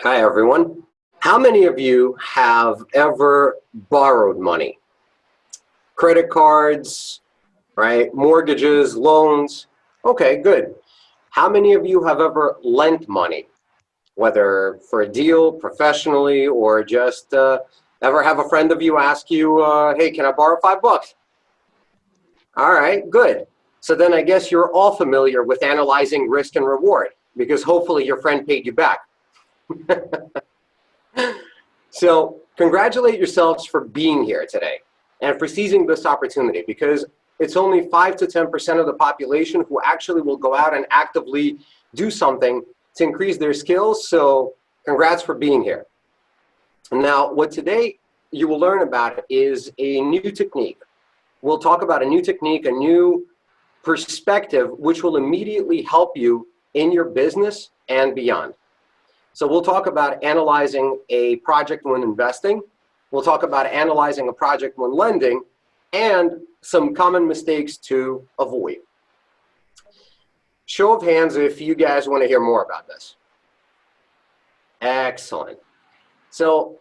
Hi, everyone. How many of you have ever borrowed money? Credit cards, right? Mortgages, loans? Okay, good. How many of you have ever lent money, whether for a deal, professionally, or just ever have a friend of you ask you, hey, can I borrow $5? All right, good. So then I guess you're all familiar with analyzing risk and reward because hopefully your friend paid you back. So congratulate yourselves for being here today and for seizing this opportunity because it's only 5 to 10% of the population who actually will go out and actively do something to increase their skills. So congrats for being here. Now, what today you will learn about is a new technique. We'll talk about a new technique, a new perspective, which will immediately help you in your business and beyond. So we'll talk about analyzing a project when investing. We'll talk about analyzing a project when lending and some common mistakes to avoid. Show of hands if you guys want to hear more about this. Excellent. So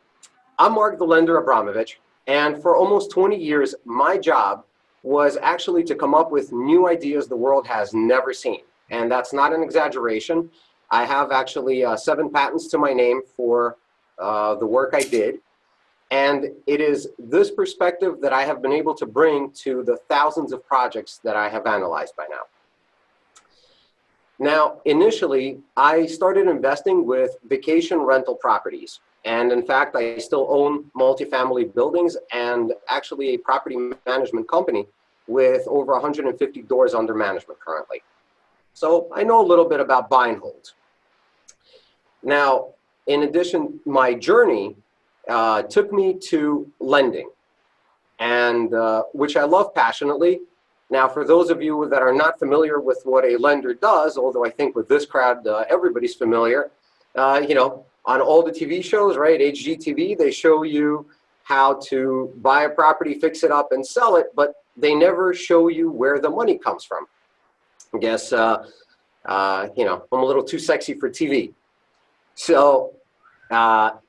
I'm Mark, the lender Abramovich, and for almost 20 years, my job was actually to come up with new ideas the world has never seen. And that's not an exaggeration. I have actually 7 patents to my name for the work I did. And it is this perspective that I have been able to bring to the thousands of projects that I have analyzed by now. Now, initially, I started investing with vacation rental properties. And in fact, I still own multifamily buildings and actually a property management company with over 150 doors under management currently. So I know a little bit about buy and hold. Now, in addition, my journey took me to lending, and which I love passionately. Now, for those of you that are not familiar with what a lender does, although I think with this crowd, everybody's familiar, on all the TV shows, right, HGTV, they show you how to buy a property, fix it up, and sell it, but they never show you where the money comes from. I guess, I'm a little too sexy for TV. So now,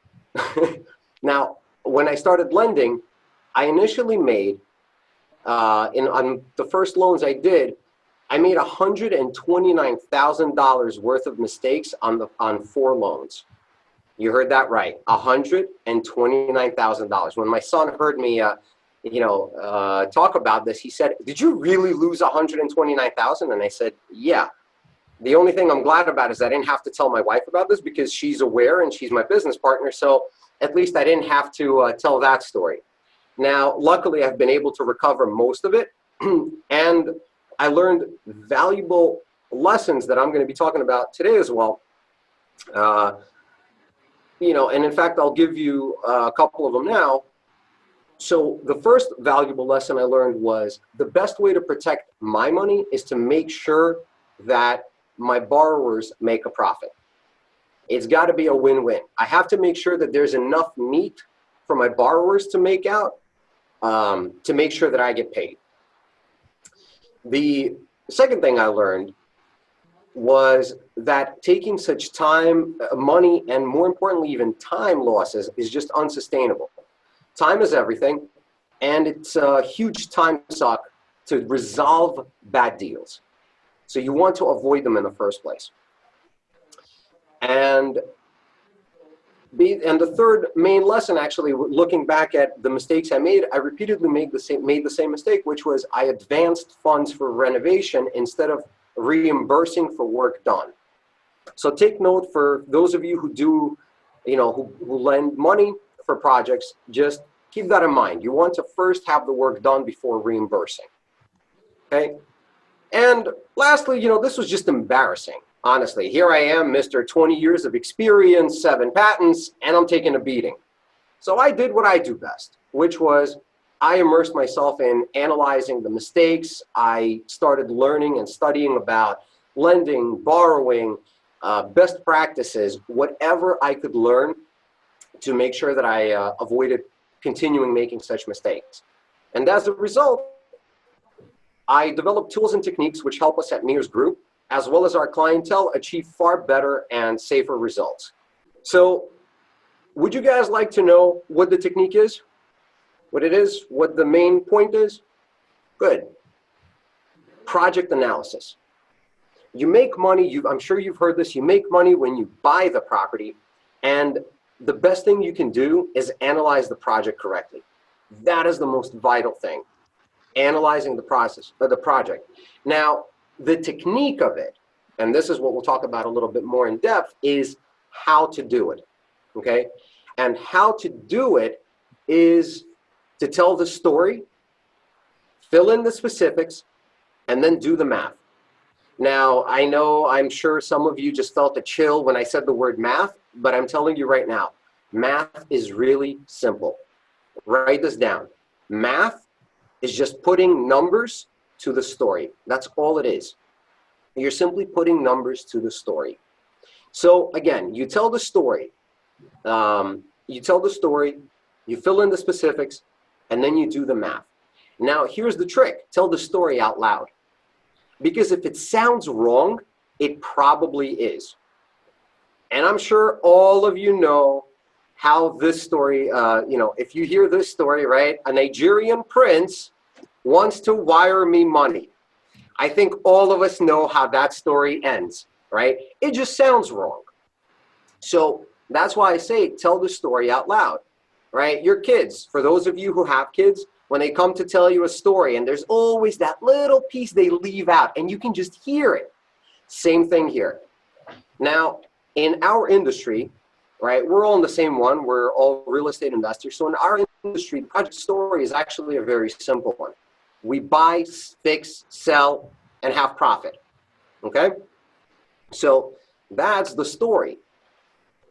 when I started lending, I initially made, on the first loans I did, I made $129,000 worth of mistakes on 4 loans. You heard that right, $129,000. When my son heard me, talk about this, he said, "Did you really lose $129,000?" And I said, "Yeah." The only thing I'm glad about is I didn't have to tell my wife about this because she's aware and she's my business partner. So at least I didn't have to tell that story. Now, luckily, I've been able to recover most of it. And I learned valuable lessons that I'm going to be talking about today as well. And in fact, I'll give you a couple of them now. So the first valuable lesson I learned was the best way to protect my money is to make sure that my borrowers make a profit. It's got to be a win-win. I have to make sure that there's enough meat for my borrowers to make out to make sure that I get paid. The second thing I learned was that taking such time, money, and more importantly, even time losses is just unsustainable. Time is everything, and it's a huge time suck to resolve bad deals. So you want to avoid them in the first place. And the third main lesson, actually, looking back at the mistakes I made, I repeatedly made the same mistake, which was I advanced funds for renovation instead of reimbursing for work done. So take note for those of you who do, who lend money for projects, just keep that in mind. You want to first have the work done before reimbursing. Okay? And lastly, this was just embarrassing. Honestly, here I am, Mr. 20 years of experience, 7 patents, and I'm taking a beating. So I did what I do best, which was I immersed myself in analyzing the mistakes. I started learning and studying about lending, borrowing, best practices, whatever I could learn to make sure that I avoided continuing making such mistakes. And as a result, I developed tools and techniques which help us at Mears Group, as well as our clientele, achieve far better and safer results. So would you guys like to know what the technique is? What it is? What the main point is? Good. Project analysis. You make money, I'm sure you've heard this, you make money when you buy the property, and the best thing you can do is analyze the project correctly. That is the most vital thing, analyzing the process of the project. Now, the technique of it, and this is what we'll talk about a little bit more in depth, is how to do it, okay? And how to do it is to tell the story, fill in the specifics, and then do the math. Now, I'm sure some of you just felt a chill when I said the word math, but I'm telling you right now, math is really simple. Write this down. Math is just putting numbers to the story. That's all it is. You're simply putting numbers to the story. So again, you tell the story. You fill in the specifics, and then you do the math. Now, here's the trick. Tell the story out loud. Because if it sounds wrong, it probably is. And I'm sure all of you know how this story, if you hear this story, right? A Nigerian prince wants to wire me money. I think all of us know how that story ends, right? It just sounds wrong. So that's why I say tell the story out loud, right? Your kids, for those of you who have kids, when they come to tell you a story, and there's always that little piece they leave out, and you can just hear it. Same thing here. Now, in our industry, right, we're all in the same one. We're all real estate investors. So in our industry, the project story is actually a very simple one. We buy, fix, sell, and have profit, okay? So that's the story.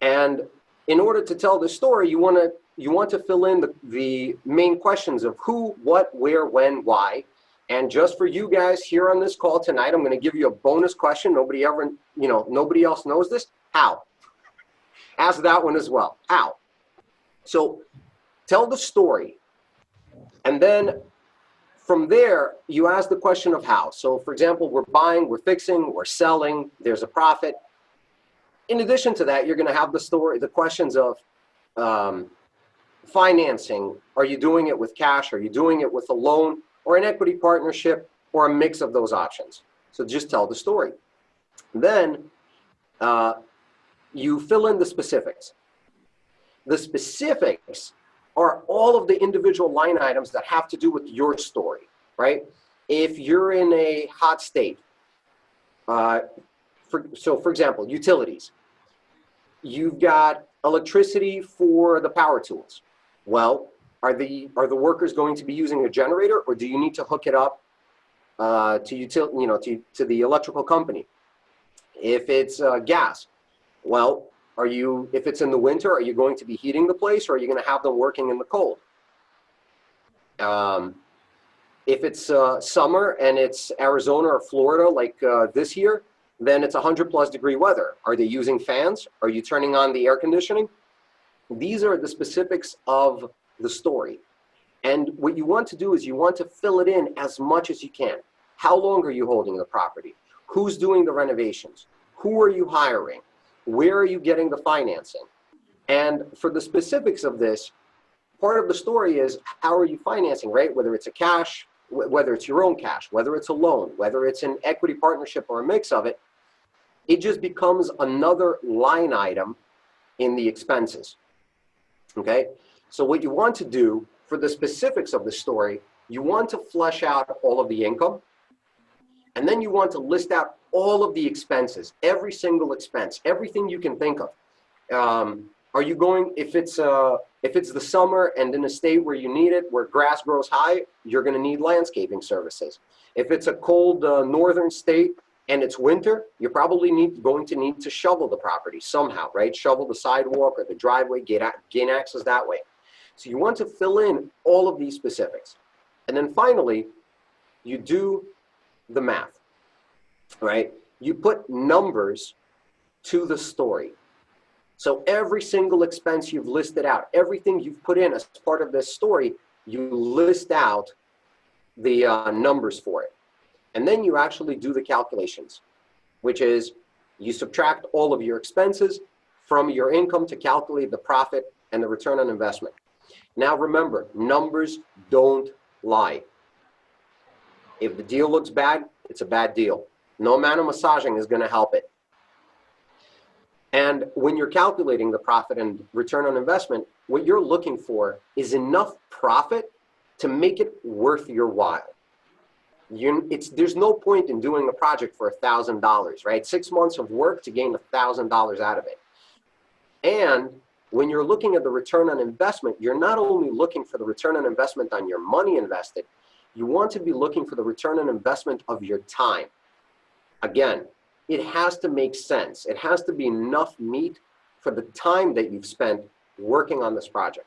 And in order to tell the story, you want to fill in the main questions of who, what, where, when, why. And just for you guys here on this call tonight, I'm going to give you a bonus question. Nobody else knows this. How? Ask that one as well. How? So tell the story. And then from there, you ask the question of how. So for example, we're buying, we're fixing, we're selling, there's a profit. In addition to that, you're going to have the questions of financing. Are you doing it with cash? Are you doing it with a loan or an equity partnership or a mix of those options? So just tell the story. Then you fill in the specifics. The specifics are all of the individual line items that have to do with your story, right? If you're in a hot state, for example, utilities. You've got electricity for the power tools. Well, are the workers going to be using a generator, or do you need to hook it up to the electrical company? If it's gas, well, if it's in the winter, are you going to be heating the place, or are you going to have them working in the cold? If it's summer and it's Arizona or Florida like this year, then it's 100+ degree weather. Are they using fans? Are you turning on the air conditioning? These are the specifics of the story. And what you want to do is you want to fill it in as much as you can. How long are you holding the property? Who's doing the renovations? Who are you hiring? Where are you getting the financing? And for the specifics of this, part of the story is how are you financing, right? Whether it's a cash, whether it's your own cash, whether it's a loan, whether it's an equity partnership or a mix of it, it just becomes another line item in the expenses, okay? So what you want to do for the specifics of the story, you want to flesh out all of the income, and then you want to list out all of the expenses, every single expense, everything you can think of. Are you going, if it's the summer and in a state where you need it, where grass grows high, you're going to need landscaping services. If it's a cold northern state and it's winter, you're probably going to need to shovel the property somehow, right? Shovel the sidewalk or the driveway, gain access that way. So you want to fill in all of these specifics. And then finally, you do the math, right? You put numbers to the story. So every single expense you've listed out, everything you've put in as part of this story, you list out the numbers for it. And then you actually do the calculations, which is you subtract all of your expenses from your income to calculate the profit and the return on investment. Now remember, numbers don't lie. If the deal looks bad, it's a bad deal. No amount of massaging is going to help it. And when you're calculating the profit and return on investment, what you're looking for is enough profit to make it worth your while. There's no point in doing a project for $1,000, right? 6 months of work to gain $1,000 out of it. And when you're looking at the return on investment, you're not only looking for the return on investment on your money invested, you want to be looking for the return on investment of your time. Again, it has to make sense. It has to be enough meat for the time that you've spent working on this project.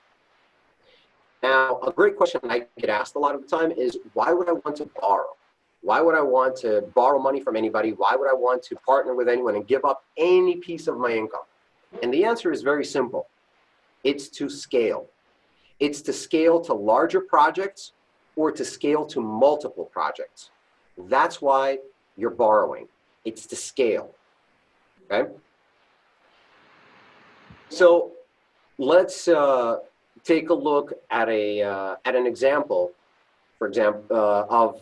Now, a great question I get asked a lot of the time is, why would I want to borrow? Why would I want to borrow money from anybody? Why would I want to partner with anyone and give up any piece of my income? And the answer is very simple. It's to scale. It's to scale to larger projects or to scale to multiple projects. That's why you're borrowing. It's to scale, okay? So let's take a look at an example, for example, of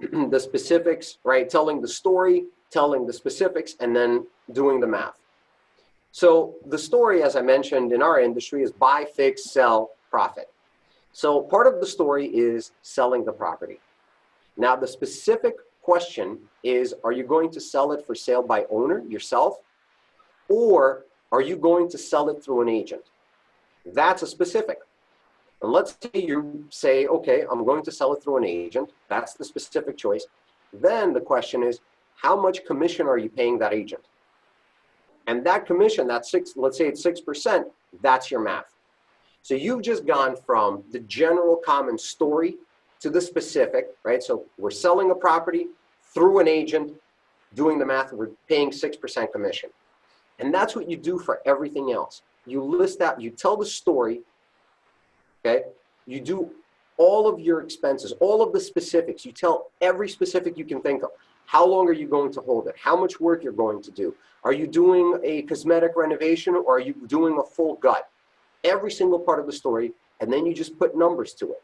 the specifics, right? Telling the story, telling the specifics, and then doing the math. So the story, as I mentioned, in our industry is buy, fix, sell, profit. So part of the story is selling the property. Now the specific question is, are you going to sell it for sale by owner, yourself, or are you going to sell it through an agent? That's a specific. And let's say you say, okay, I'm going to sell it through an agent. That's the specific choice. Then the question is, how much commission are you paying that agent? And that commission, let's say it's 6%, that's your math. So you've just gone from the general common story to the specific, right? So we're selling a property through an agent, doing the math, we're paying 6% commission. And that's what you do for everything else. You list out, you tell the story, okay? You do all of your expenses, all of the specifics. You tell every specific you can think of. How long are you going to hold it? How much work you're going to do? Are you doing a cosmetic renovation or are you doing a full gut? Every single part of the story, and then you just put numbers to it.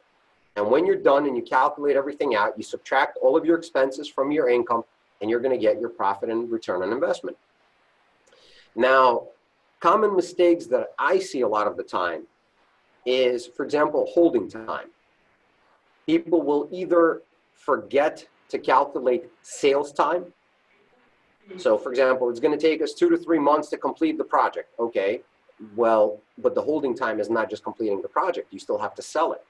And when you're done and you calculate everything out, you subtract all of your expenses from your income, and you're going to get your profit and return on investment. Now, common mistakes that I see a lot of the time is, for example, holding time. People will either forget to calculate sales time. So, for example, it's going to take us 2 to 3 months to complete the project. Okay, well, but the holding time is not just completing the project. You still have to sell it.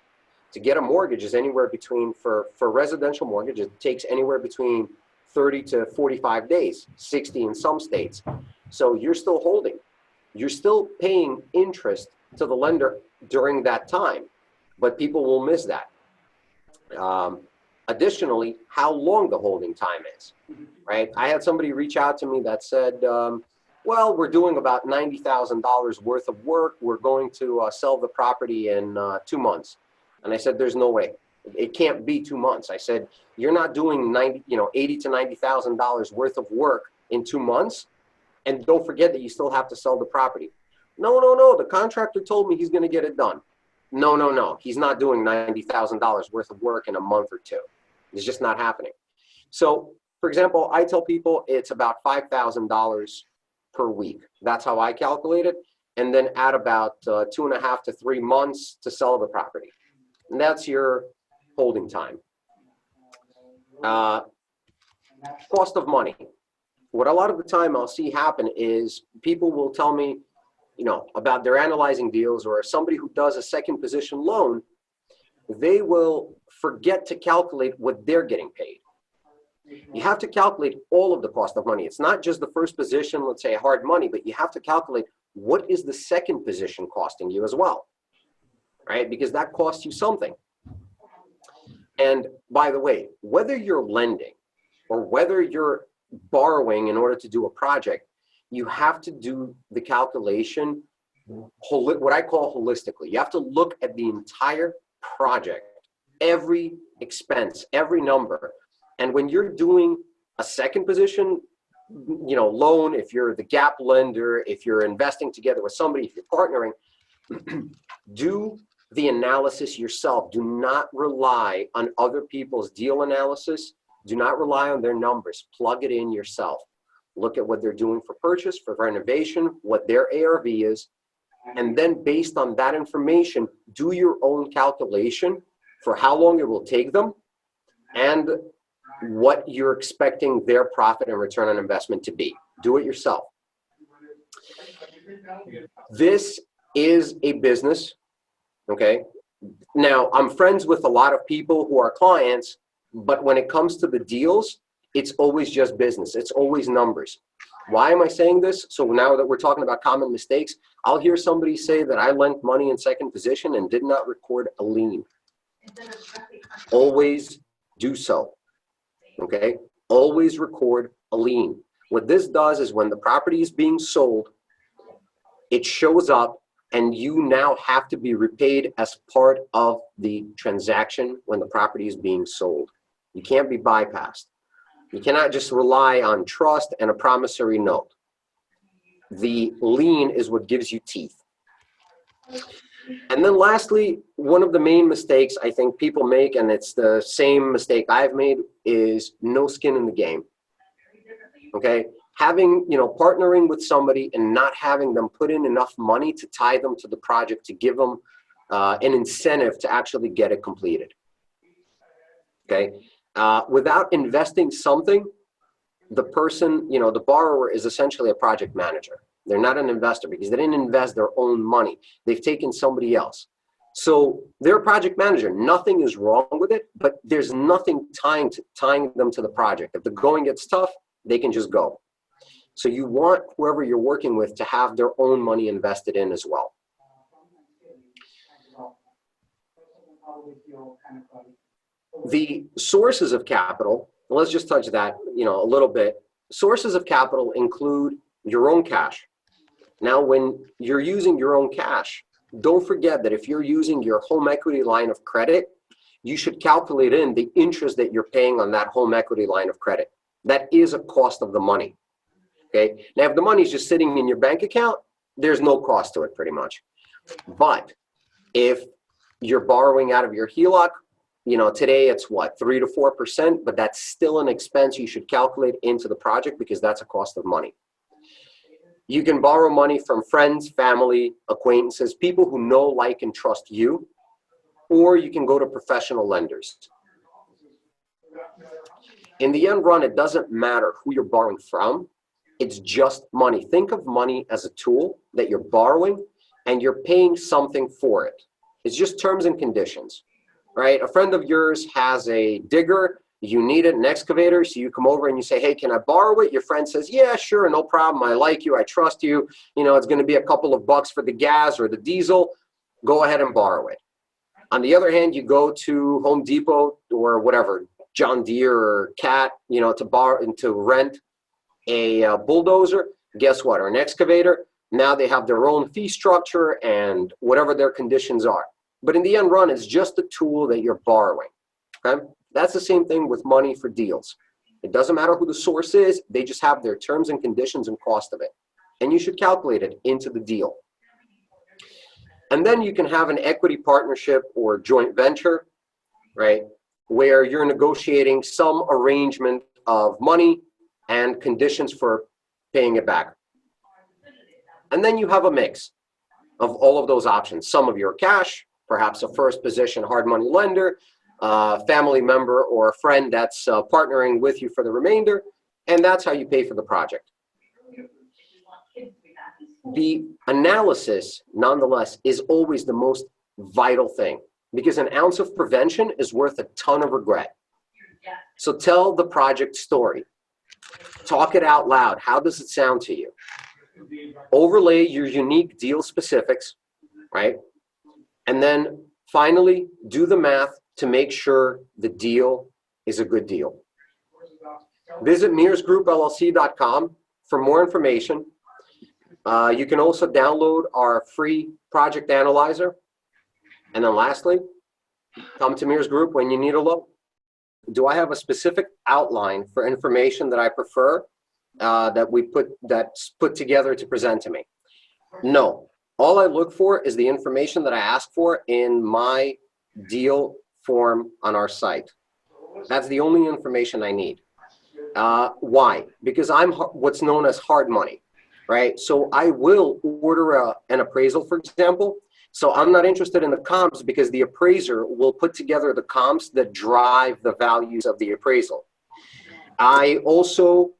To get a mortgage is anywhere between, for residential mortgage, it takes anywhere between 30 to 45 days, 60 in some states. So you're still holding. You're still paying interest to the lender during that time, but people will miss that. Additionally, how long the holding time is, right? I had somebody reach out to me that said, well, we're doing about $90,000 worth of work. We're going to sell the property in 2 months. And I said, there's no way. It can't be 2 months. I said, you're not doing $80,000 to $90,000 worth of work in 2 months. And don't forget that you still have to sell the property. No. The contractor told me he's going to get it done. No. He's not doing $90,000 worth of work in a month or two. It's just not happening. So, for example, I tell people it's about $5,000 per week. That's how I calculate it. And then add about 2.5 to 3 months to sell the property. And that's your holding time. Cost of money. What a lot of the time I'll see happen is people will tell me, about they're analyzing deals, or somebody who does a second position loan, they will forget to calculate what they're getting paid. You have to calculate all of the cost of money. It's not just the first position, let's say hard money, but you have to calculate what is the second position costing you as well, right? Because that costs you something. And by the way, whether you're lending or whether you're borrowing in order to do a project, you have to do the calculation, what I call holistically. You have to look at the entire project, every expense, every number. And when you're doing a second position loan, if you're the gap lender, if you're investing together with somebody, if you're partnering, do the analysis yourself. Do not rely on other people's deal analysis. Do not rely on their numbers. Plug it in yourself. Look at what they're doing for purchase, for renovation, what their ARV is, and then based on that information, do your own calculation for how long it will take them and what you're expecting their profit and return on investment to be. Do it yourself. This is a business, okay? Now, I'm friends with a lot of people who are clients, but when it comes to the deals, it's always just business. It's always numbers. Why am I saying this? So now that we're talking about common mistakes, I'll hear somebody say that I lent money in second position and did not record a lien. Always do so, okay? Always record a lien. What this does is when the property is being sold, it shows up and you now have to be repaid as part of the transaction when the property is being sold. You can't be bypassed. You cannot just rely on trust and a promissory note. The lien is what gives you teeth. And then lastly, one of the main mistakes I think people make, and it's the same mistake I've made, is no skin in the game. Okay? Partnering with somebody and not having them put in enough money to tie them to the project, to give them an incentive to actually get it completed. Okay? Without investing something, the person, the borrower is essentially a project manager. They're not an investor because they didn't invest their own money. They've taken somebody else. So they're a project manager. Nothing is wrong with it, but there's nothing tying them to the project. If the going gets tough, they can just go. So you want whoever you're working with to have their own money invested in as well. The sources of capital, let's just touch that, a little bit. Sources of capital include your own cash. Now, when you're using your own cash, don't forget that if you're using your home equity line of credit, you should calculate in the interest that you're paying on that home equity line of credit. That is a cost of the money. Okay. Now, if the money's just sitting in your bank account, there's no cost to it pretty much. But if you're borrowing out of your HELOC, today it's what, 3 to 4%, but that's still an expense you should calculate into the project because that's a cost of money. You can borrow money from friends, family, acquaintances, people who know, like, and trust you, or you can go to professional lenders. In the end run, it doesn't matter who you're borrowing from. It's just money. Think of money as a tool that you're borrowing and you're paying something for it. It's just terms and conditions, right? A friend of yours has a digger. You need it, an excavator. So you come over and you say, hey, can I borrow it? Your friend says, yeah, sure, no problem. I like you. I trust you. It's going to be a couple of bucks for the gas or the diesel. Go ahead and borrow it. On the other hand, you go to Home Depot or whatever, John Deere or Cat, to borrow and to rent a bulldozer. Guess what? Or an excavator. Now they have their own fee structure and whatever their conditions are. But in the end run, it's just a tool that you're borrowing. Okay? That's the same thing with money for deals. It doesn't matter who the source is. They just have their terms and conditions and cost of it. And you should calculate it into the deal. And then you can have an equity partnership or joint venture, right, where you're negotiating some arrangement of money and conditions for paying it back. And then you have a mix of all of those options. Some of your cash, perhaps a first position hard money lender, family member or a friend that's partnering with you for the remainder, and that's how you pay for the project. The analysis, nonetheless, is always the most vital thing because an ounce of prevention is worth a ton of regret. So tell the project story. Talk it out loud. How does it sound to you? Overlay your unique deal specifics, right? And then finally, do the math to make sure the deal is a good deal. Visit mearsgroupllc.com for more information. You can also download our free project analyzer. And then lastly, come to Mears Group when you need a loan. Do I have a specific outline for information that I prefer? that's put together to present to me. No, all I look for is the information that I ask for in my deal form on our site. That's the only information I need. Why? Because I'm what's known as hard money, right? So I will order an appraisal, for example. So I'm not interested in the comps because the appraiser will put together the comps that drive the values of the appraisal. I also,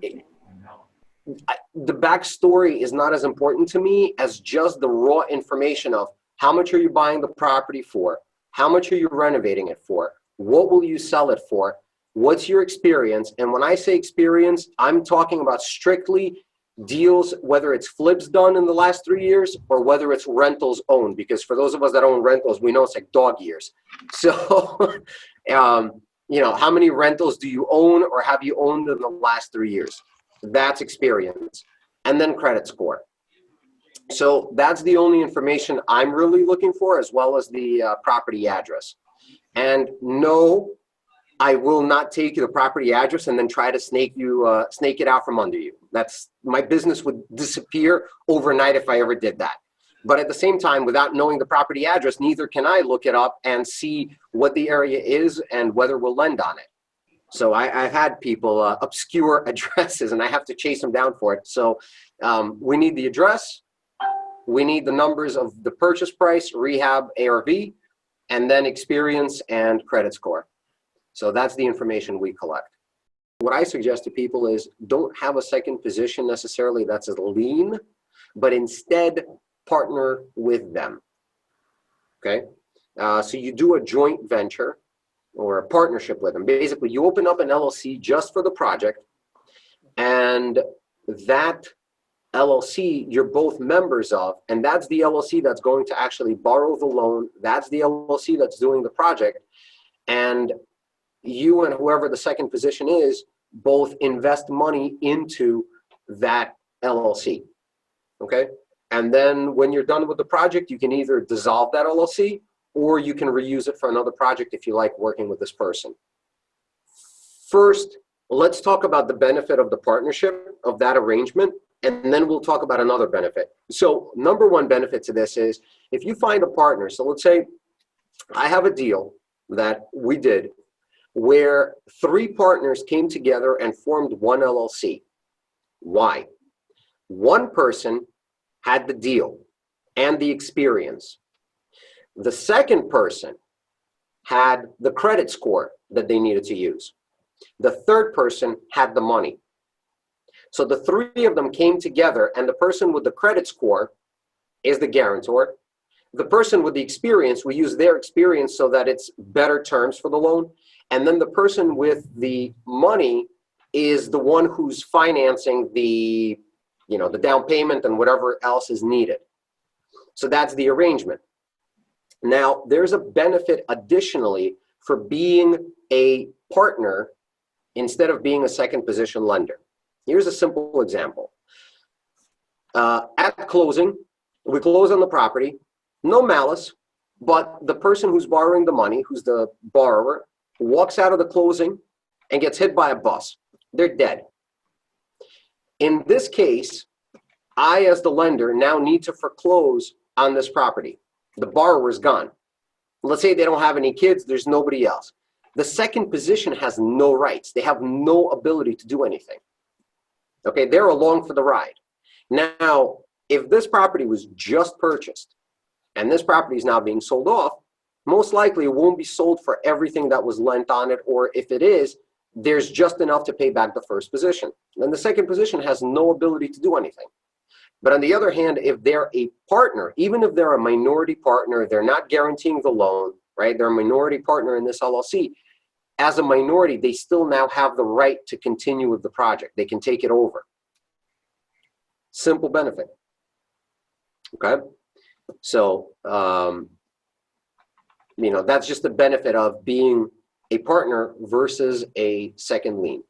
the backstory is not as important to me as just the raw information of how much are you buying the property for? How much are you renovating it for? What will you sell it for? What's your experience? And when I say experience, I'm talking about strictly deals, whether it's flips done in the last 3 years or whether it's rentals owned, because for those of us that own rentals, we know it's like dog years. So, you know, how many rentals do you own or have you owned in the last 3 years? That's experience. And then credit score. So that's the only information I'm really looking for, as well as the property address. And no, I will not take the property address and then try to snake it out from under you. That's, my business would disappear overnight if I ever did that. But at the same time, without knowing the property address, neither can I look it up and see what the area is and whether we'll lend on it. So I've had people obscure addresses and I have to chase them down for it. So we need the address, we need the numbers of the purchase price, rehab, ARV, and then experience and credit score. So that's the information we collect. What I suggest to people is don't have a second position necessarily that's a lien, but instead partner with them, okay? So you do a joint venture or a partnership with them. Basically, you open up an LLC just for the project, and that LLC you're both members of, and that's the LLC that's going to actually borrow the loan. That's the LLC that's doing the project, and you and whoever the second position is both invest money into that LLC, okay? And then when you're done with the project, you can either dissolve that LLC or you can reuse it for another project if you like working with this person. First, let's talk about the benefit of the partnership, of that arrangement, and then we'll talk about another benefit. So number one benefit to this is if you find a partner, so let's say I have a deal that we did where 3 partners came together and formed one LLC. Why? One person had the deal and the experience. The second person had the credit score that they needed to use. The third person had the money. So the 3 of them came together, and the person with the credit score is the guarantor. The person with the experience, we use their experience so that it's better terms for the loan. And then the person with the money is the one who's financing the, you know, the down payment and whatever else is needed. So that's the arrangement. Now, there's a benefit additionally for being a partner instead of being a second position lender. Here's a simple example. At closing, we close on the property, no malice, but the person who's borrowing the money, who's the borrower, walks out of the closing and gets hit by a bus. They're dead. In this case, I, as the lender, now need to foreclose on this property. The borrower is gone. Let's say they don't have any kids, there's nobody else. The second position has no rights. They have no ability to do anything. Okay, they're along for the ride. Now, if this property was just purchased and this property is now being sold off, most likely it won't be sold for everything that was lent on it, or if it is, there's just enough to pay back the first position. Then the second position has no ability to do anything. But on the other hand, if they're a partner, even if they're a minority partner, they're not guaranteeing the loan, right? They're a minority partner in this LLC. As a minority, they still now have the right to continue with the project. They can take it over. Simple benefit. Okay? So, you know, that's just the benefit of being a partner versus a second lien.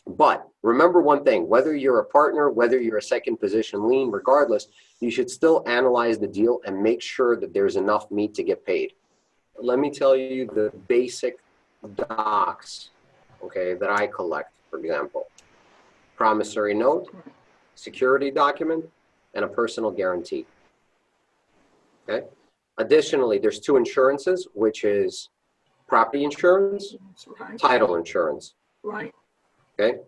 But remember one thing, whether you're a partner, whether you're a second position lien, regardless, you should still analyze the deal and make sure that there's enough meat to get paid. Let me tell you the basic docs okay, that I collect, for example. Promissory note, security document, and a personal guarantee. Okay. Additionally, there's two insurances, which is property insurance, Right. title insurance. Right. Okay.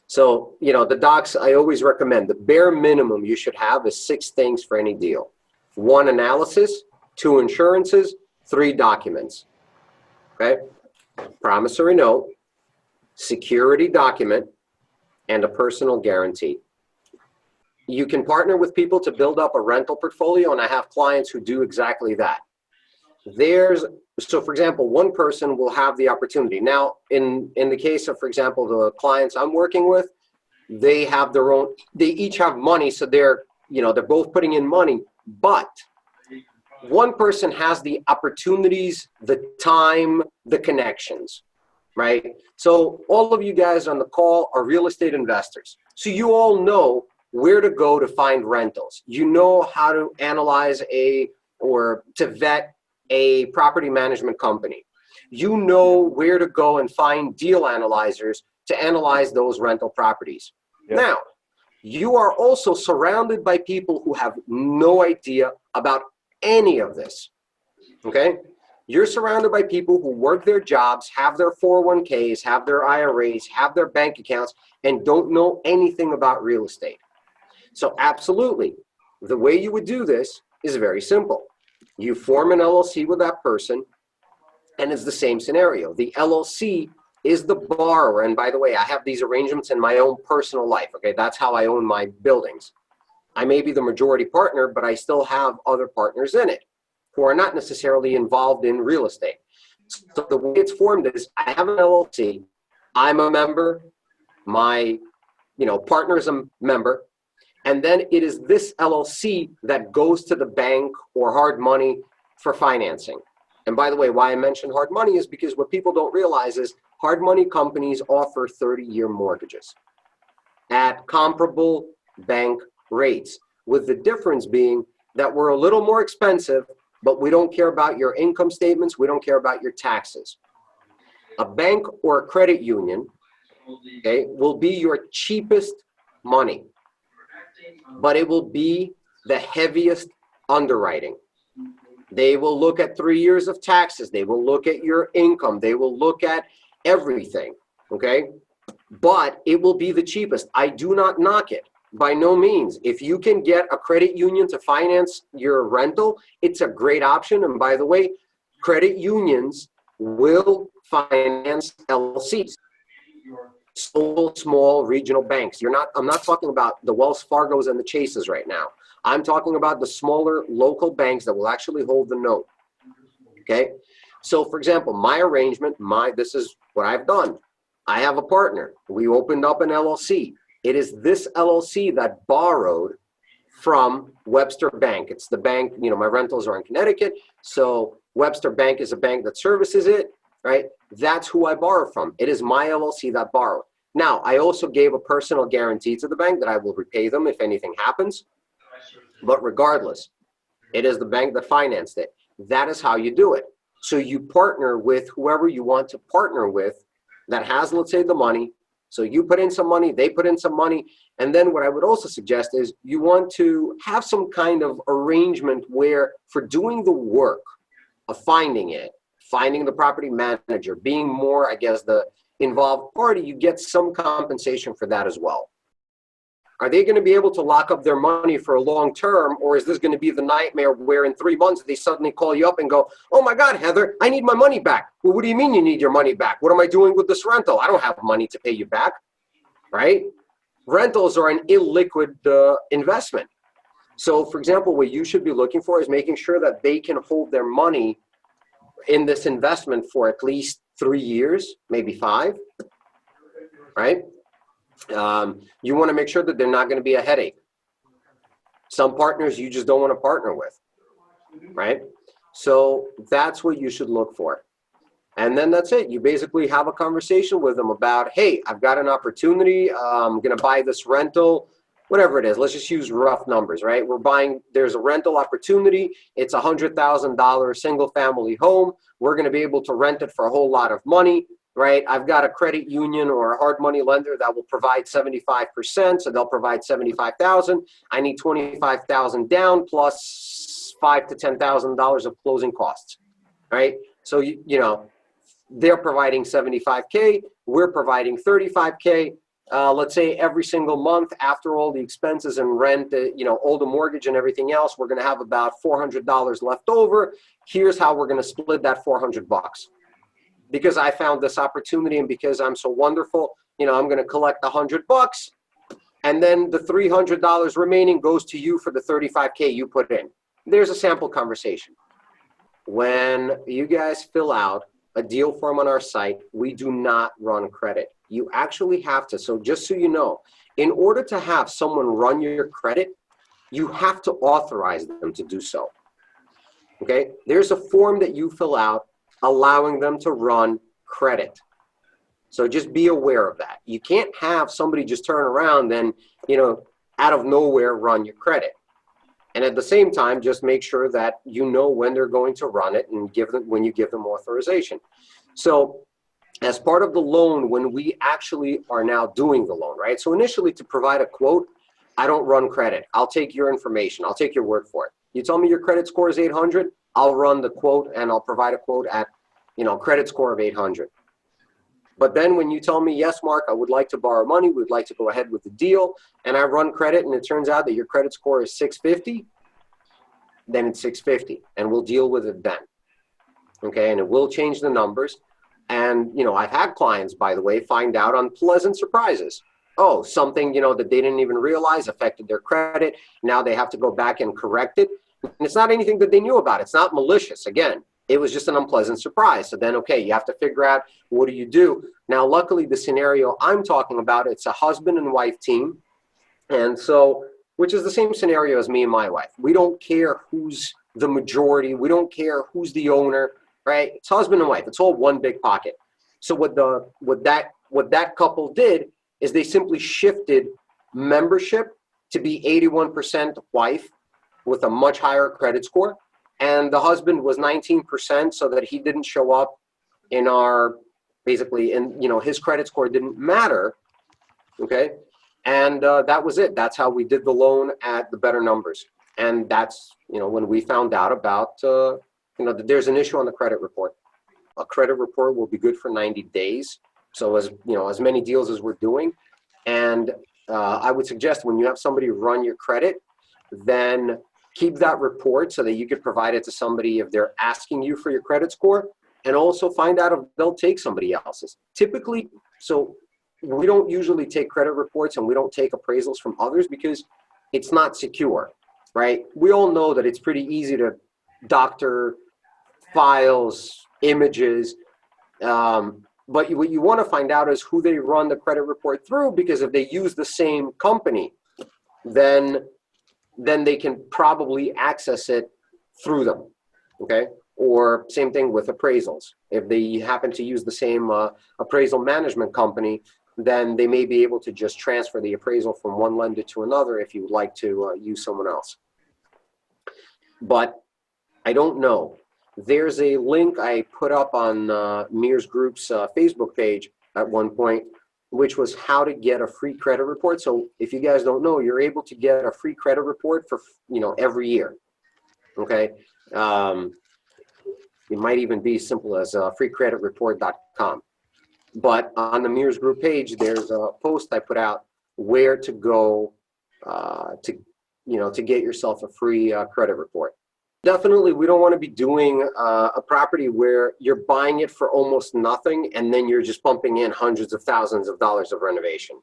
So, you know, the docs, I always recommend the bare minimum you should have is 6 things for any deal. 1 analysis, 2 insurances, 3 documents. Okay. Promissory note, security document, and a personal guarantee. You can partner with people to build up a rental portfolio, and I have clients who do exactly that. So for example, one person will have the opportunity. Now, in the case of, for example, the clients I'm working with, they have their own, they each have money, so they're both putting in money, but one person has the opportunities, the time, the connections, right? So all of you guys on the call are real estate investors. So you all know where to go to find rentals. You know how to analyze or to vet a property management company. You know where to go and find deal analyzers to analyze those rental properties. Yep. Now, you are also surrounded by people who have no idea about any of this, okay? You're surrounded by people who work their jobs, have their 401ks, have their IRAs, have their bank accounts, and don't know anything about real estate. So absolutely, the way you would do this is very simple. You form an LLC with that person, and it's the same scenario. The LLC is the borrower, and by the way, I have these arrangements in my own personal life, okay? That's how I own my buildings. I may be the majority partner, but I still have other partners in it who are not necessarily involved in real estate. So the way it's formed is I have an LLC, I'm a member, my partner is a member, and then it is this LLC that goes to the bank or hard money for financing. And by the way, why I mentioned hard money is because what people don't realize is hard money companies offer 30-year mortgages at comparable bank rates, with the difference being that we're a little more expensive, but we don't care about your income statements, we don't care about your taxes. A bank or a credit union, okay, will be your cheapest money, but it will be the heaviest underwriting. They will look at 3 years of taxes, they will look at your income, they will look at everything, okay? But it will be the cheapest. I do not knock it. By no means. If you can get a credit union to finance your rental, it's a great option. And by the way, credit unions will finance LLCs. Small regional banks. I'm not talking about the Wells Fargos and the Chases right now. I'm talking about the smaller local banks that will actually hold the note. Okay? So for example, my arrangement, this is what I've done. I have a partner. We opened up an LLC. It is this LLC that borrowed from Webster Bank. It's the bank, my rentals are in Connecticut, so Webster Bank is a bank that services it, right? That's who I borrow from. It is my LLC that borrowed. Now, I also gave a personal guarantee to the bank that I will repay them if anything happens, but regardless, it is the bank that financed it. That is how you do it. So you partner with whoever you want to partner with that has, let's say, the money. So you put in some money, they put in some money, and then what I would also suggest is you want to have some kind of arrangement where for doing the work of finding the property manager, being more, I guess, the involved party, you get some compensation for that as well. Are they going to be able to lock up their money for a long term, or is this going to be the nightmare where in 3 months they suddenly call you up and go, oh my God, Heather, I need my money back. Well, what do you mean you need your money back? What am I doing with this rental? I don't have money to pay you back, right? Rentals are an illiquid investment. So for example, what you should be looking for is making sure that they can hold their money in this investment for at least 3 years, maybe 5, right? You want to make sure that they're not going to be a headache. Some partners you just don't want to partner with, right? So that's what you should look for. And then that's it. You basically have a conversation with them about, hey, I've got an opportunity. I'm going to buy this rental, whatever it is. Let's just use rough numbers, right? There's a rental opportunity. It's $100,000 single family home. We're going to be able to rent it for a whole lot of money. right? I've got a credit union or a hard money lender that will provide 75%, so they'll provide 75,000. I need 25,000 down plus $5,000 to $10,000 of closing costs, right? So you know, they're providing 75K, we're providing 35K. Let's say every single month after all the expenses and rent, you know, all the mortgage and everything else, we're going to have about $400 left over. Here's how we're going to split that $400. Because I found this opportunity and because I'm so wonderful, you know, I'm going to collect $100, and then the $300 remaining goes to you for the 35K you put in. There's a sample conversation. When you guys fill out a deal form on our site, we do not run credit. You actually have to. So just so you know, in order to have someone run your credit, you have to authorize them to do so. Okay? There's a form that you fill out allowing them to run credit. So just be aware of that. You can't have somebody just turn around and, you know, out of nowhere run your credit. And at the same time, just make sure that you know when they're going to run it and give them when you give them authorization. So as part of the loan, when we actually are now doing the loan, right? So initially to provide a quote, I don't run credit. I'll take your information. I'll take your word for it. You tell me your credit score is 800, I'll run the quote and I'll provide a quote at, you know, credit score of 800. But then when you tell me, yes, Mark, I would like to borrow money, we'd like to go ahead with the deal, and I run credit and it turns out that your credit score is 650, then it's 650 and we'll deal with it then. Okay, and it will change the numbers. And, you know, I've had clients, by the way, find out unpleasant surprises. Oh, something, you know, that they didn't even realize affected their credit. Now they have to go back and correct it. And it's not anything that they knew about. It's not malicious. Again, it was just an unpleasant surprise. So then, okay, you have to figure out what do you do. Now, luckily, the scenario I'm talking about, it's a husband and wife team. And so, which is the same scenario as me and my wife. We don't care who's the majority. We don't care who's the owner, right? It's husband and wife. It's all one big pocket. So what that couple did is they simply shifted membership to be 81% wife with a much higher credit score. And the husband was 19% so that he didn't show up in our, basically, and, you know, his credit score didn't matter, okay? And that was it. That's how we did the loan at the better numbers. And that's, you know, when we found out about, you know, that there's an issue on the credit report. A credit report will be good for 90 days. So as, you know, as many deals as we're doing. And I would suggest when you have somebody run your credit, then keep that report so that you could provide it to somebody if they're asking you for your credit score, and also find out if they'll take somebody else's. Typically, so we don't usually take credit reports and we don't take appraisals from others because it's not secure, right? We all know that it's pretty easy to doctor files, images, but what you want to find out is who they run the credit report through, because if they use the same company, then they can probably access it through them, okay? Or same thing with appraisals. If they happen to use the same appraisal management company, then they may be able to just transfer the appraisal from one lender to another if you would like to use someone else. But I don't know. There's a link I put up on Mears Group's Facebook page at one point, which was how to get a free credit report. So if you guys don't know, you're able to get a free credit report for, you know, every year, okay? It might even be as simple as freecreditreport.com. But on the Mears Group page, there's a post I put out where to go to get yourself a free credit report. Definitely, we don't want to be doing a property where you're buying it for almost nothing and then you're just pumping in hundreds of thousands of dollars of renovation.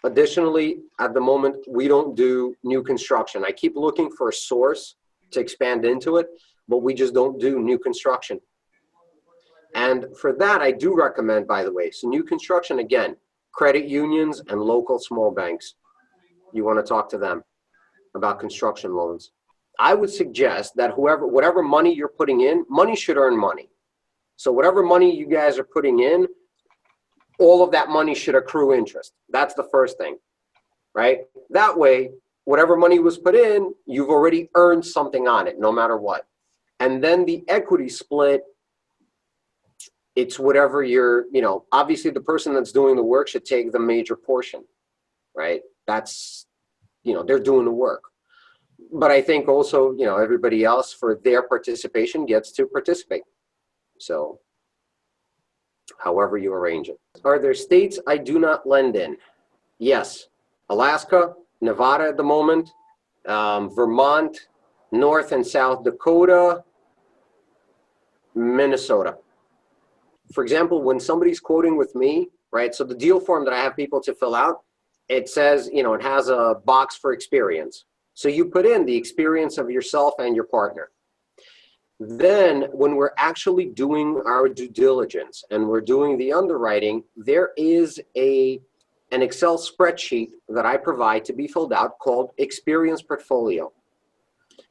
Additionally, at the moment, we don't do new construction. I keep looking for a source to expand into it, but we just don't do new construction. And for that, I do recommend, by the way, so new construction, again, credit unions and local small banks. You want to talk to them about construction loans. I would suggest that whatever money you're putting in, money should earn money. So whatever money you guys are putting in, all of that money should accrue interest. That's the first thing, right? That way, whatever money was put in, you've already earned something on it, no matter what. And then the equity split, it's whatever you're, obviously the person that's doing the work should take the major portion, right? That's, they're doing the work. But I think also, everybody else for their participation gets to participate. So however you arrange it. Are there states I do not lend in? Yes. Alaska, Nevada at the moment, Vermont, North and South Dakota, Minnesota. For example, when somebody's quoting with me, right, so the deal form that I have people to fill out, it says, it has a box for experience. So you put in the experience of yourself and your partner. Then when we're actually doing our due diligence and we're doing the underwriting, there is an Excel spreadsheet that I provide to be filled out called Experience Portfolio.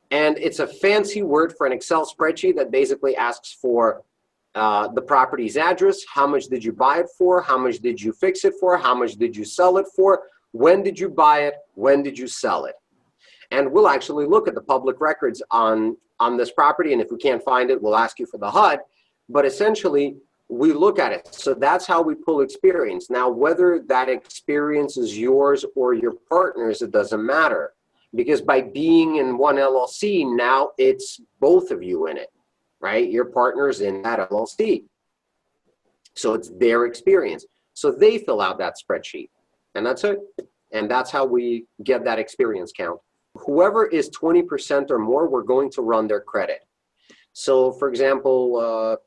And it's a fancy word for an Excel spreadsheet that basically asks for the property's address, how much did you buy it for, how much did you fix it for, how much did you sell it for, when did you buy it, when did you sell it. And we'll actually look at the public records on this property, and if we can't find it, we'll ask you for the HUD, but essentially we look at it. So that's how we pull experience. Now, whether that experience is yours or your partner's, it doesn't matter, because by being in one LLC, now it's both of you in it, right? Your partner's in that LLC. So it's their experience. So they fill out that spreadsheet, and that's it. And that's how we get that experience count. Whoever is 20% or more, we're going to run their credit. So for example,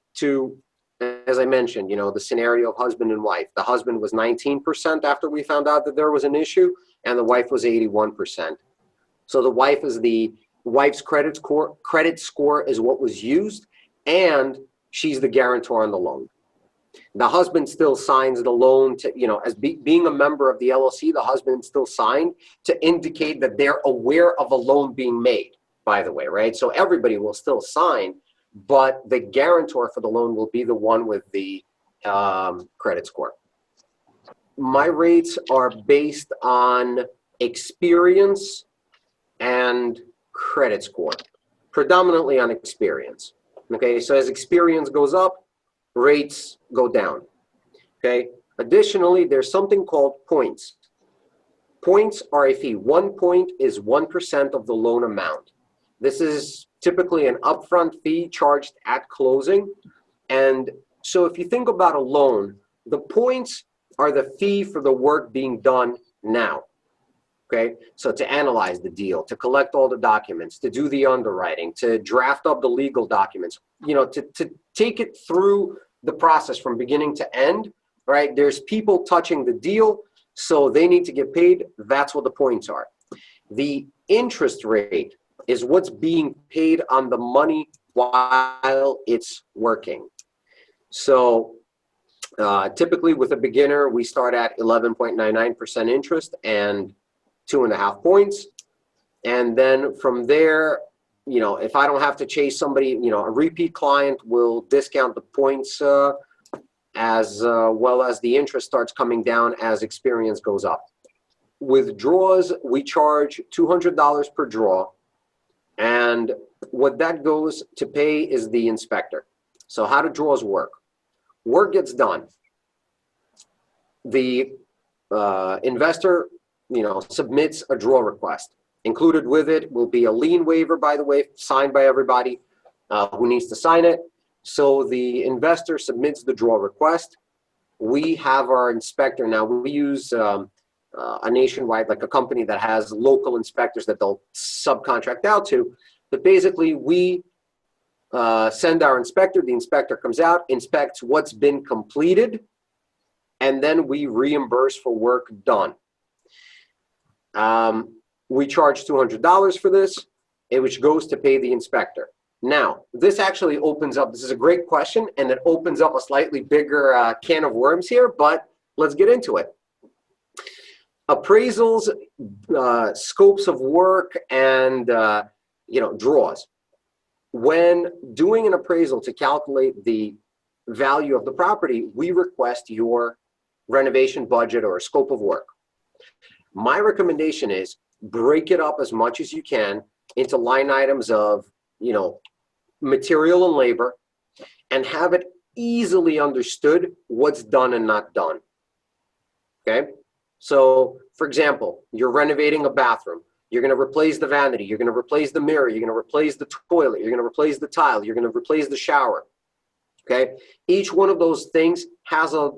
as I mentioned, the scenario of husband and wife, the husband was 19% after we found out that there was an issue, and the wife was 81%. So the wife's credit score is what was used, and she's the guarantor on the loan. The husband still signs the loan to, as being a member of the LLC, the husband still signed to indicate that they're aware of a loan being made, by the way, right? So everybody will still sign, but the guarantor for the loan will be the one with the credit score. My rates are based on experience and credit score, predominantly on experience. Okay, so as experience goes up, rates go down. Okay, additionally, there's something called points. Points are a fee. 1 point is 1% of the loan amount. This is typically an upfront fee charged at closing. And so if you think about a loan, the points are the fee for the work being done now. Okay, so to analyze the deal, to collect all the documents, to do the underwriting, to draft up the legal documents, to take it through the process from beginning to end, right? There's people touching the deal, so they need to get paid. That's what the points are. The interest rate is what's being paid on the money while it's working. So typically with a beginner, we start at 11.99% interest and 2.5 points. And then from there, if I don't have to chase somebody, a repeat client will discount the points as well as the interest starts coming down as experience goes up. With draws, we charge $200 per draw. And what that goes to pay is the inspector. So how do draws work? Work gets done. The investor, submits a draw request. Included with it will be a lien waiver, by the way, signed by everybody who needs to sign it. So the investor submits the draw request. We have our inspector. Now, we use a nationwide, like a company that has local inspectors that they'll subcontract out to. But basically, we send our inspector. The inspector comes out, inspects what's been completed, and then we reimburse for work done. We charge $200 for this, which goes to pay the inspector. Now, this actually opens up, this is a great question, and it opens up a slightly bigger can of worms here, but let's get into it. Appraisals, scopes of work, and draws. When doing an appraisal to calculate the value of the property, we request your renovation budget or scope of work. My recommendation is break it up as much as you can into line items of, material and labor, and have it easily understood what's done and not done. Okay? So, for example, you're renovating a bathroom. You're going to replace the vanity. You're going to replace the mirror. You're going to replace the toilet. You're going to replace the tile. You're going to replace the shower. Okay? Each one of those things has a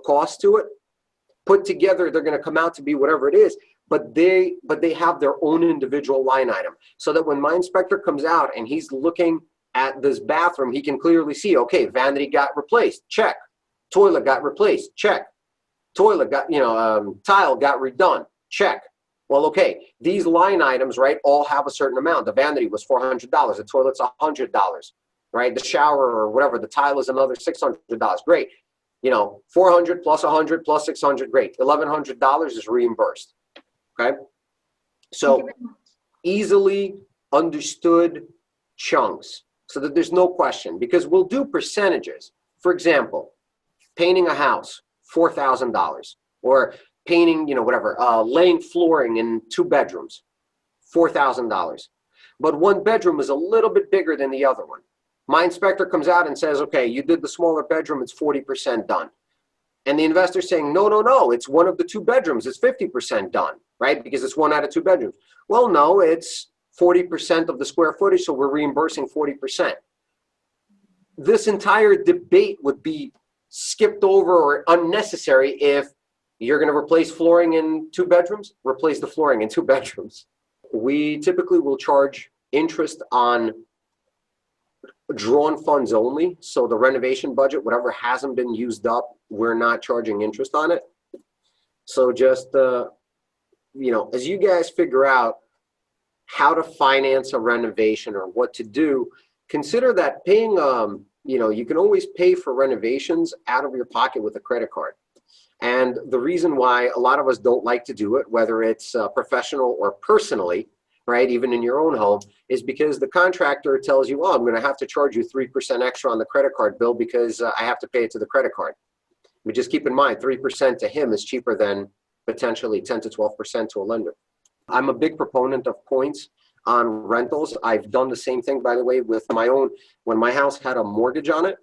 cost to it. Put together, they're going to come out to be whatever it is, but they have their own individual line item, so that when my inspector comes out and he's looking at this bathroom, he can clearly see, okay, vanity got replaced, check. Toilet got replaced, check. Toilet got, tile got redone, check. Well, okay, these line items, right, all have a certain amount. The vanity was $400, the toilet's $100, right? The shower or whatever, the tile is another $600. Great. 400 plus 100 plus 600, great. $1,100 is reimbursed. Okay. So easily understood chunks, so that there's no question, because we'll do percentages. For example, painting a house, $4,000, or painting, laying flooring in 2 bedrooms, $4,000. But one bedroom is a little bit bigger than the other one. My inspector comes out and says, okay, you did the smaller bedroom, it's 40% done. And the investor's saying, no, it's one of the 2 bedrooms, it's 50% done, right? Because it's 1 out of 2 bedrooms. Well, no, it's 40% of the square footage, so we're reimbursing 40%. This entire debate would be skipped over or unnecessary if you're going to replace flooring in 2 bedrooms, replace the flooring in 2 bedrooms. We typically will charge interest on drawn funds only. So the renovation budget, whatever hasn't been used up, we're not charging interest on it. So just, as you guys figure out how to finance a renovation or what to do, consider that paying, you can always pay for renovations out of your pocket with a credit card. And the reason why a lot of us don't like to do it, whether it's professional or personally, right, even in your own home, is because the contractor tells you, I'm going to have to charge you 3% extra on the credit card bill because I have to pay it to the credit card. But just keep in mind, 3% to him is cheaper than potentially 10 to 12% to a lender. I'm a big proponent of points on rentals. I've done the same thing, by the way, with my own. When my house had a mortgage on it,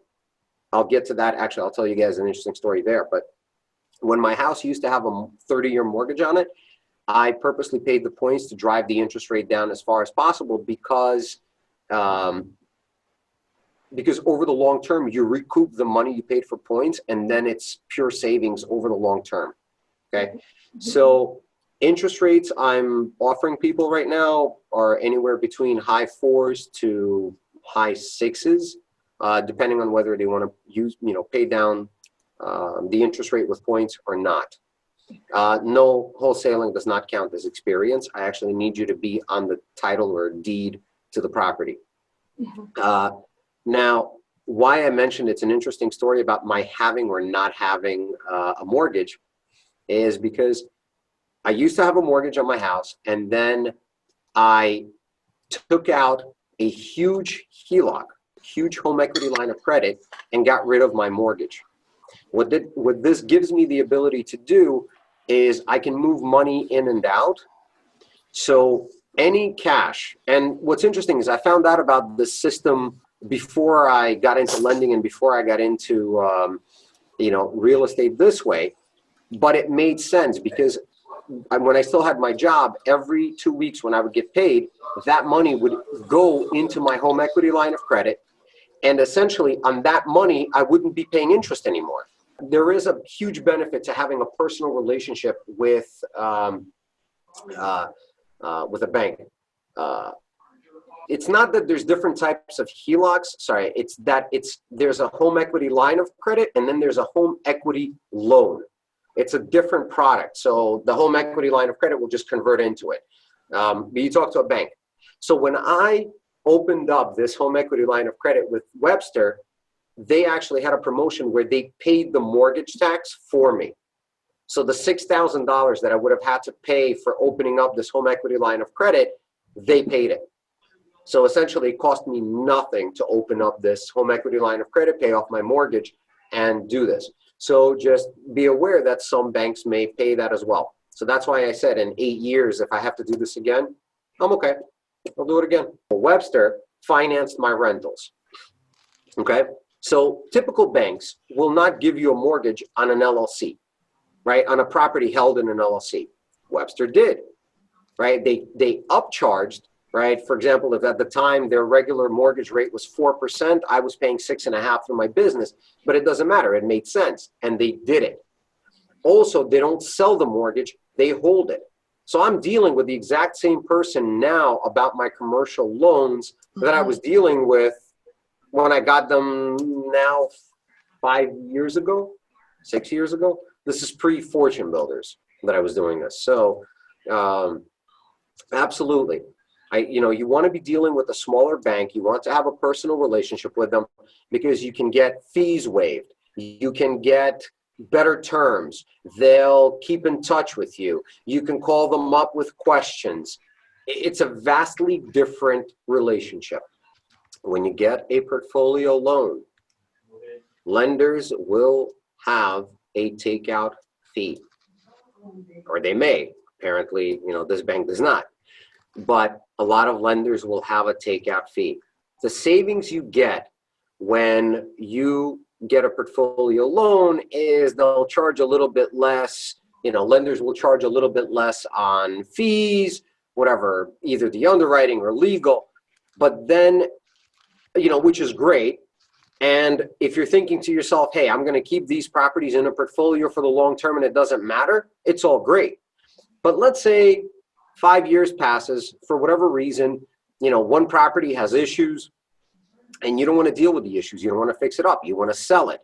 I'll get to that. Actually, I'll tell you guys an interesting story there. But when my house used to have a 30-year mortgage on it, I purposely paid the points to drive the interest rate down as far as possible because over the long term, you recoup the money you paid for points, and then it's pure savings over the long term. Okay. So interest rates I'm offering people right now are anywhere between high 4s to high 6s, depending on whether they want to use, pay down the interest rate with points or not. No, wholesaling does not count as experience. I actually need you to be on the title or deed to the property. Now, why I mentioned it's an interesting story about my having or not having a mortgage is because I used to have a mortgage on my house, and then I took out a huge HELOC, huge home equity line of credit, and got rid of my mortgage. What this gives me the ability to do is I can move money in and out. So any cash, and what's interesting is I found out about this system before I got into lending and before I got into real estate this way, but it made sense because when I still had my job, every 2 weeks when I would get paid, that money would go into my home equity line of credit, and essentially on that money I wouldn't be paying interest anymore. There is a huge benefit to having a personal relationship with a bank. It's not that there's different types of HELOCs. Sorry, it's that there's a home equity line of credit, and then there's a home equity loan. It's a different product. So the home equity line of credit will just convert into it. But you talk to a bank. So when I opened up this home equity line of credit with Webster, they actually had a promotion where they paid the mortgage tax for me. So the $6,000 that I would have had to pay for opening up this home equity line of credit, they paid it. So essentially it cost me nothing to open up this home equity line of credit, pay off my mortgage, and do this. So just be aware that some banks may pay that as well. So that's why I said in 8 years, if I have to do this again, I'm okay. I'll do it again. Webster financed my rentals. Okay. So typical banks will not give you a mortgage on an LLC, right? On a property held in an LLC. Webster did, right? They upcharged, right? For example, if at the time their regular mortgage rate was 4%, I was paying 6.5% for my business, but it doesn't matter. It made sense, and they did it. Also, they don't sell the mortgage, they hold it. So I'm dealing with the exact same person now about my commercial loans that I was dealing with when I got them now 5 years ago, 6 years ago. This is pre-Fortune Builders that I was doing this. So absolutely. You want to be dealing with a smaller bank. You want to have a personal relationship with them because you can get fees waived. You can get better terms. They'll keep in touch with you. You can call them up with questions. It's a vastly different relationship. When you get a portfolio loan, lenders will have a takeout fee, or they may. Apparently, this bank does not. But a lot of lenders will have a takeout fee. The savings you get when you get a portfolio loan is they'll charge a little bit less. Lenders will charge a little bit less on fees, whatever, either the underwriting or legal. But then, which is great. And if you're thinking to yourself, hey, I'm going to keep these properties in a portfolio for the long term and it doesn't matter, it's all great. But let's say 5 years passes, for whatever reason, one property has issues and you don't want to deal with the issues. You don't want to fix it up. You want to sell it.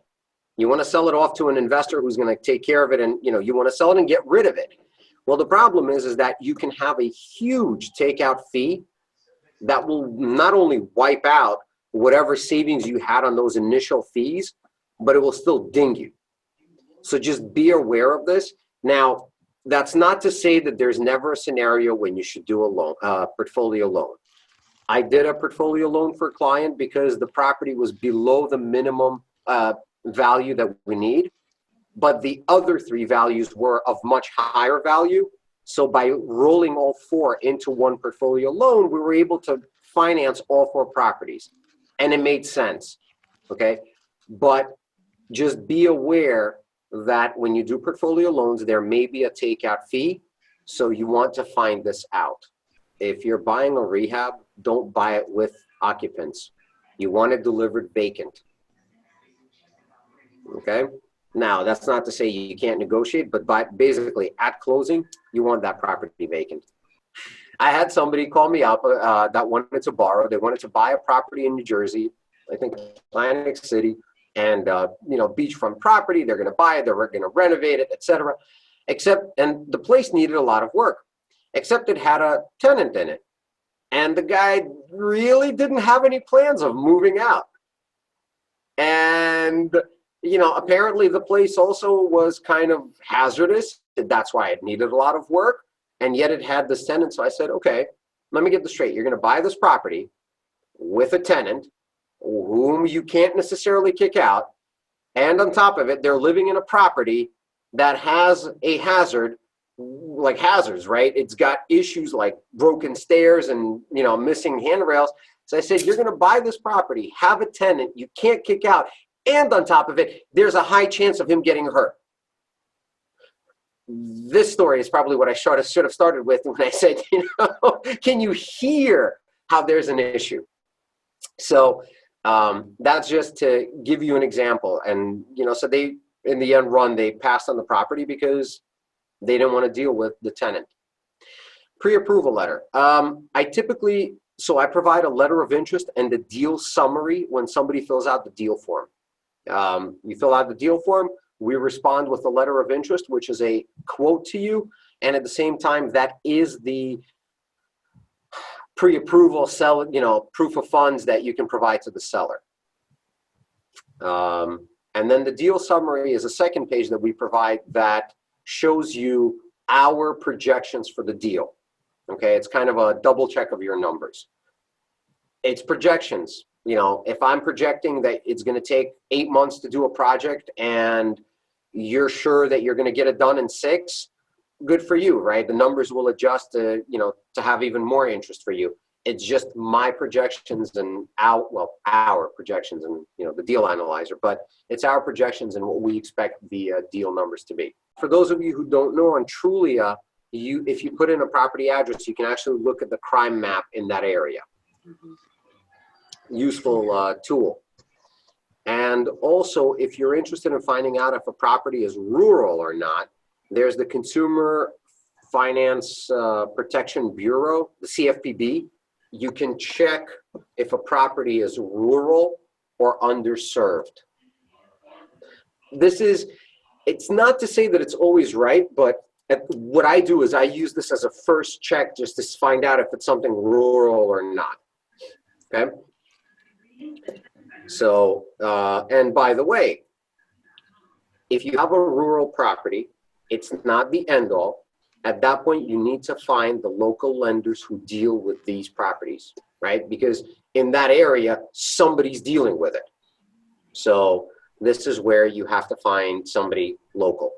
You want to sell it off to an investor who's going to take care of it, and you want to sell it and get rid of it. Well, the problem is that you can have a huge takeout fee that will not only wipe out whatever savings you had on those initial fees, but it will still ding you. So just be aware of this. Now, that's not to say that there's never a scenario when you should do a portfolio loan. I did a portfolio loan for a client because the property was below the minimum value that we need, but the other three values were of much higher value. So by rolling all four into one portfolio loan, we were able to finance all four properties, and it made sense, okay? But just be aware that when you do portfolio loans, there may be a takeout fee, so you want to find this out. If you're buying a rehab, don't buy it with occupants. You want it delivered vacant, okay? Now, that's not to say you can't negotiate, but basically at closing, you want that property vacant. I had somebody call me up that wanted to borrow. They wanted to buy a property in New Jersey, I think Atlantic City, and beachfront property. They're going to buy it. They're going to renovate it, etc. And the place needed a lot of work, except it had a tenant in it. And the guy really didn't have any plans of moving out. And apparently the place also was kind of hazardous. That's why it needed a lot of work. And yet it had this tenant. So I said, okay, let me get this straight. You're going to buy this property with a tenant whom you can't necessarily kick out. And on top of it, they're living in a property that has a hazard, like hazards, right? It's got issues like broken stairs and, missing handrails. So I said, you're going to buy this property, have a tenant you can't kick out. And on top of it, there's a high chance of him getting hurt. This story is probably what I should have started with when I said, can you hear how there's an issue? So that's just to give you an example. And, so they, in the end run, they passed on the property because they didn't want to deal with the tenant. Pre-approval letter. I provide a letter of interest and the deal summary when somebody fills out the deal form. You fill out the deal form, we respond with a letter of interest, which is a quote to you. And at the same time, that is the pre-approval proof of funds that you can provide to the seller. And then the deal summary is a second page that we provide that shows you our projections for the deal. Okay, it's kind of a double check of your numbers. It's projections. If I'm projecting that it's going to take 8 months to do a project and you're sure that you're going to get it done in 6, good for you, right? The numbers will adjust to have even more interest for you. It's just my projections and our projections and, you know, the deal analyzer, but it's our projections and what we expect the deal numbers to be. For those of you who don't know, on Trulia, if you put in a property address, you can actually look at the crime map in that area. Useful tool. And also, if you're interested in finding out if a property is rural or not, there's the Consumer Finance Protection Bureau, the CFPB. You can check if a property is rural or underserved. It's not to say that it's always right, but what I do is I use this as a first check just to find out if it's something rural or not. Okay? So, and by the way, if you have a rural property, it's not the end all. At that point, you need to find the local lenders who deal with these properties, right? Because in that area, somebody's dealing with it. So this is where you have to find somebody local.